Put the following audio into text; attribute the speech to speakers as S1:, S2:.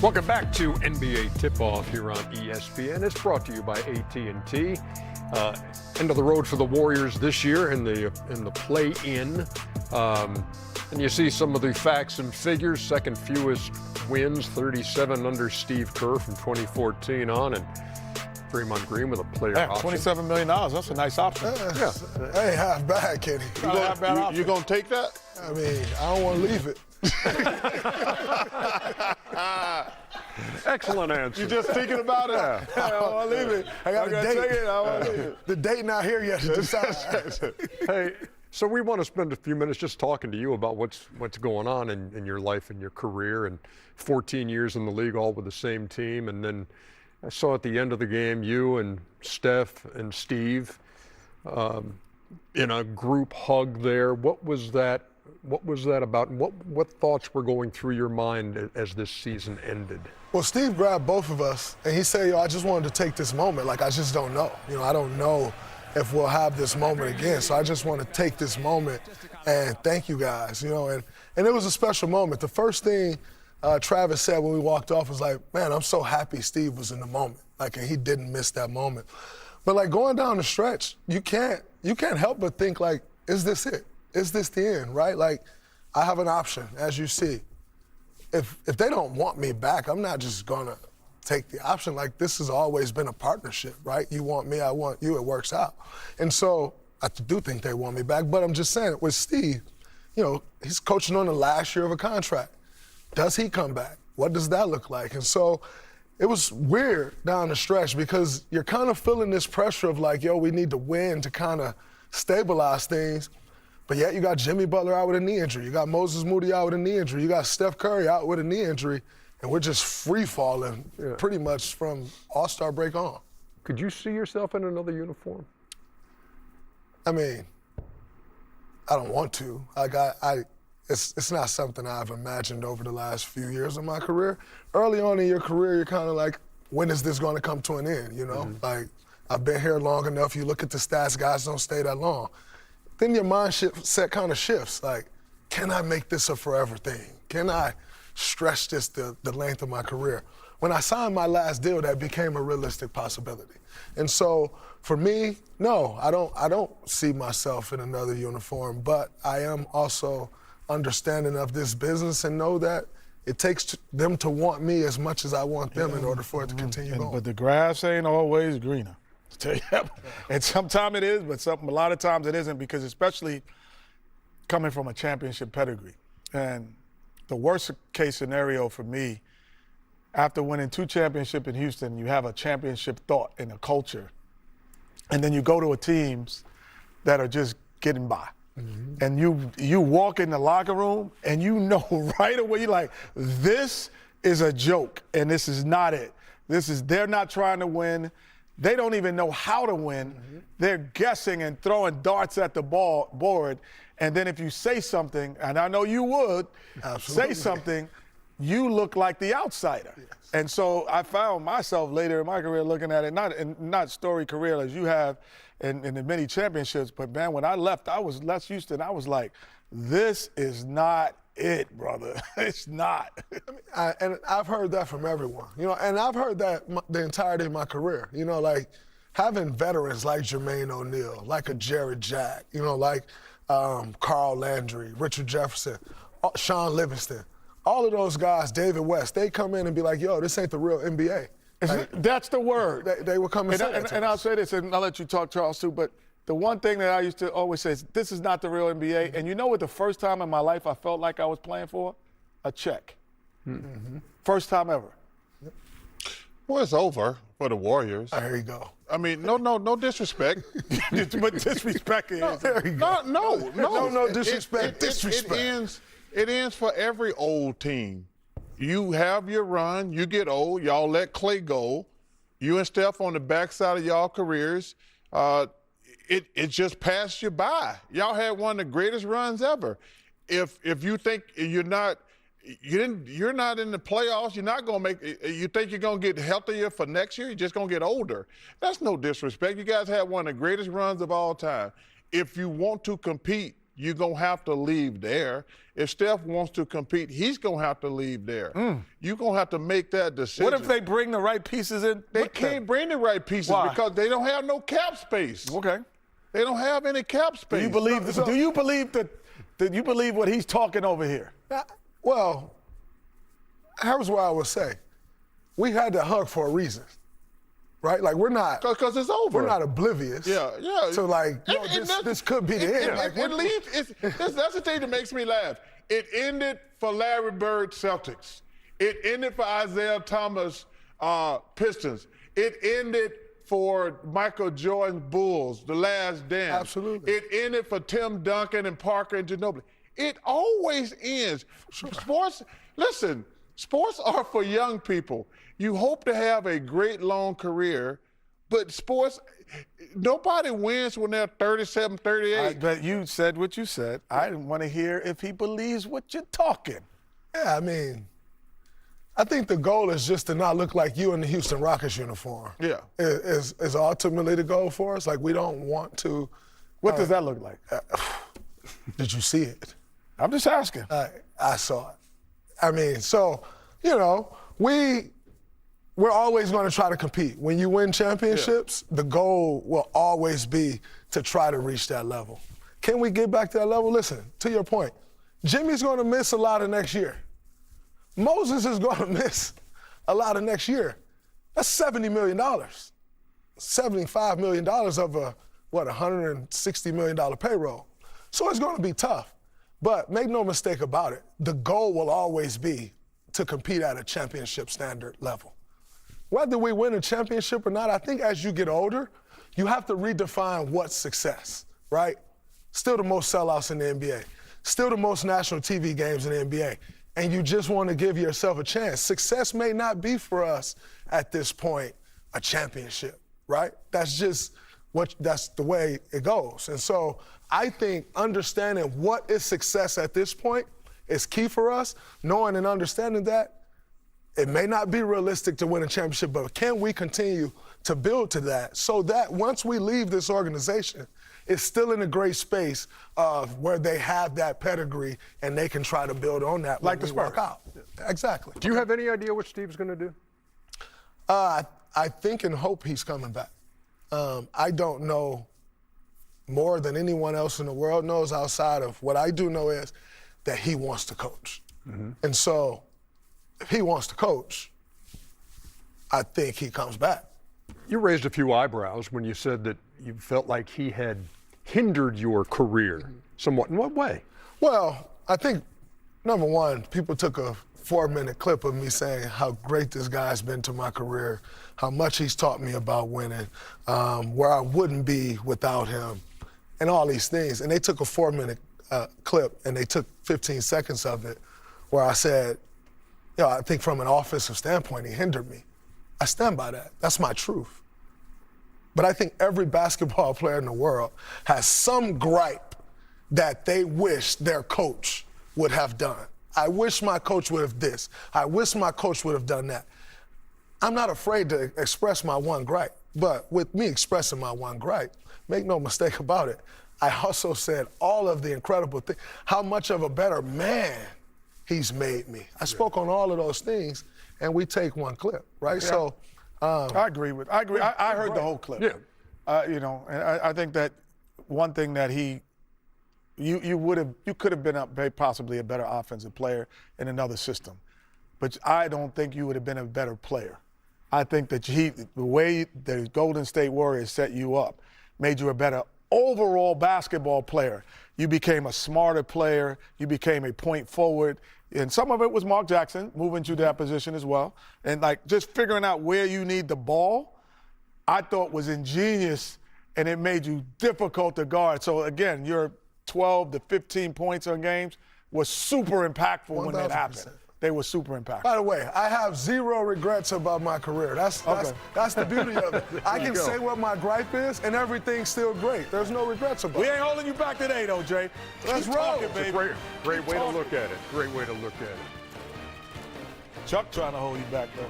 S1: Welcome back to NBA Tip-Off here on ESPN. It's brought to you by AT&T. End of the road for the Warriors this year in the play-in. And you see some of the facts and figures. Second fewest wins, 37 under Steve Kerr from 2014 on, and Draymond Green with a player option.
S2: $27 million, that's a nice option.
S3: Yeah. Ain't half bad, Kenny.
S2: You gonna take that?
S3: I mean, I don't want to leave it.
S1: Excellent answer.
S2: You just thinking about it?
S3: I don't want to leave it. I got a date.
S2: Take it. I want to leave it.
S3: The date not here yet to decide.
S1: Hey, so we want to spend a few minutes just talking to you about what's going on in your life and your career, and 14 years in the league, all with the same team. And then I saw at the end of the game you and Steph and Steve in a group hug there. What was that about? And what thoughts were going through your mind as this season ended?
S3: Well, Steve grabbed both of us, and he said, I just wanted to take this moment. Like, I just don't know. I don't know if we'll have this moment again. So I just want to take this moment and thank you guys, and it was a special moment. The first thing Travis said when we walked off was like, man, I'm so happy Steve was in the moment. Like, and he didn't miss that moment. But like going down the stretch, you can't help but think like, is this it? Is this the end, right? Like, I have an option, as you see. If they don't want me back, I'm not just gonna take the option. Like, this has always been a partnership, right? You want me, I want you, it works out. And so I do think they want me back, but I'm just saying, with Steve, he's coaching on the last year of a contract. Does he come back? What does that look like? And so it was weird down the stretch because you're kind of feeling this pressure of like, we need to win to kind of stabilize things. But yet you got Jimmy Butler out with a knee injury. You got Moses Moody out with a knee injury. You got Steph Curry out with a knee injury. And we're just free-falling pretty much from All-Star break on.
S1: Could you see yourself in another uniform?
S3: I mean, I don't want to. Like, it's not something I've imagined over the last few years of my career. Early on in your career, you're kind of like, when is this going to come to an end, Mm-hmm. Like, I've been here long enough. You look at the stats, guys don't stay that long. Then your mindset kind of shifts. Like, can I make this a forever thing? Can I stretch this the length of my career? When I signed my last deal, that became a realistic possibility. And so for me, no, I don't see myself in another uniform, but I am also understanding of this business and know that it takes them to want me as much as I want them in order for it to continue going.
S2: But the grass ain't always greener. Tell you that. And sometimes it is, but a lot of times it isn't, because especially coming from a championship pedigree. And the worst case scenario for me, after winning 2 championships in Houston, you have a championship thought and a culture. And then you go to teams that are just getting by. Mm-hmm. And you walk in the locker room and right away, you're like, this is a joke and this is not it. They're not trying to win. They don't even know how to win. Mm-hmm. They're guessing and throwing darts at the board. And then if you say something, and I know you would,
S3: Absolutely.
S2: say something, you look like the outsider. Yes. And so I found myself later in my career looking at it, not story career as you have in the many championships, but man, when I left, I was Les Houston. I was like, this is not it, brother. It's not.
S3: And I've heard that from everyone, and I've heard that the entirety of my career, like having veterans like Jermaine O'Neal, like a Jared Jack, like Carl Landry, Richard Jefferson, Sean Livingston, all of those guys, David West, they come in and be like, this ain't the real NBA. Like,
S2: that's the word.
S3: They will come and say that to
S2: and
S3: us.
S2: I'll say this, and I'll let you talk, Charles, too, but the one thing that I used to always say is, this is not the real NBA. And you know what the first time in my life I felt like I was playing for? A check. Mm-hmm. First time ever.
S4: Well, it's over for the Warriors.
S3: There you go.
S4: I mean, no disrespect.
S2: But disrespect is.
S3: There you go.
S4: No
S3: disrespect. Disrespect.
S4: It ends for every old team. You have your run, you get old, y'all let Clay go. You and Steph on the backside of y'all careers. It just passed you by. Y'all had one of the greatest runs ever. If you think you're not in the playoffs, you're not gonna you think you're gonna get healthier for next year, you're just gonna get older. That's no disrespect. You guys had one of the greatest runs of all time. If you want to compete, you're going to have to leave there. If Steph wants to compete, he's going to have to leave there. You're going to have to make that decision.
S2: What if they bring the right pieces in?
S4: They can't bring the right pieces because they don't have no cap space.
S2: Okay.
S4: They don't have any cap space.
S2: Do you believe what he's talking over here?
S3: Well, here's what I would say. We had to hug for a reason, right? Like, we're not.
S4: Because it's over.
S3: We're not oblivious.
S4: Yeah.
S3: So, like, this could be the end. Like,
S4: that's the thing that makes me laugh. It ended for Larry Bird Celtics. It ended for Isaiah Thomas Pistons. It ended for Michael Jordan Bulls, The Last Dance.
S3: Absolutely.
S4: It ended for Tim Duncan and Parker and Ginobili. It always ends. Sports are for young people. You hope to have a great long career, but sports, nobody wins when they're 37, 38.
S2: But you said what you said. I didn't want to hear if he believes what you're talking.
S3: Yeah, I mean, I think the goal is just to not look like you in the Houston Rockets uniform.
S4: Yeah.
S3: Is ultimately the goal for us. Like, we don't want to.
S2: What does that look like?
S3: Did you see it?
S2: I'm just asking.
S3: I saw it. I mean, so, you know, we're always going to try to compete. When you win championships, the goal will always be to try to reach that level. Can we get back to that level? Listen, to your point, Jimmy's going to miss a lot of next year. Moses is going to miss a lot of next year. That's $70 million. $75 million of a $160 million payroll. So it's going to be tough. But make no mistake about it, the goal will always be to compete at a championship standard level. Whether we win a championship or not, I think as you get older, you have to redefine what's success, right? Still the most sellouts in the NBA. Still the most national TV games in the NBA. And you just want to give yourself a chance. Success may not be for us at this point a championship, right? That's just that's the way it goes. And so I think understanding what is success at this point is key for us, knowing and understanding that it may not be realistic to win a championship, but can we continue to build to that so that once we leave this organization, it's still in a great space of where they have that pedigree and they can try to build on that
S2: like the Spurs.
S3: work out. Exactly.
S1: Do you have any idea what Steve's going to do?
S3: I think and hope he's coming back. I don't know more than anyone else in the world knows outside of what I do know is that he wants to coach. Mm-hmm. And so if he wants to coach, I think he comes back.
S1: You raised a few eyebrows when you said that you felt like he had hindered your career somewhat. In what way?
S3: Well, I think, number one, people took a 4-minute clip of me saying how great this guy's been to my career, how much he's taught me about winning, where I wouldn't be without him, and all these things. And they took a 4-minute clip, and they took 15 seconds of it where I said, you know, I think from an offensive standpoint, he hindered me. I stand by that. That's my truth. But I think every basketball player in the world has some gripe that they wish their coach would have done. I wish my coach would have this. I wish my coach would have done that. I'm not afraid to express my one gripe, but with me expressing my one gripe, make no mistake about it, I also said all of the incredible things, how much of a better man he's made me. I spoke on all of those things, and we take one clip, right? Yeah. So
S2: I agree. I heard the whole clip.
S1: Yeah.
S2: You know, and I think that one thing that you could have been possibly a better offensive player in another system, but I don't think you would have been a better player. I think that the way the Golden State Warriors set you up made you a better overall basketball player. You became a smarter player. You became a point forward. And some of it was Mark Jackson moving to that position as well. And, like, just figuring out where you need the ball, I thought was ingenious, and it made you difficult to guard. So, again, your 12 to 15 points on games was super impactful 100%. When that happened. They were super impactful.
S3: By the way, I have zero regrets about my career. That's the beauty of it. I can say what my gripe is, and everything's still great. There's no regrets about it.
S2: We ain't holding you back today, though, Jay.
S3: Let's roll.
S1: It's a great way to look at it. Great way to look at it.
S2: Chuck trying to hold you back, though.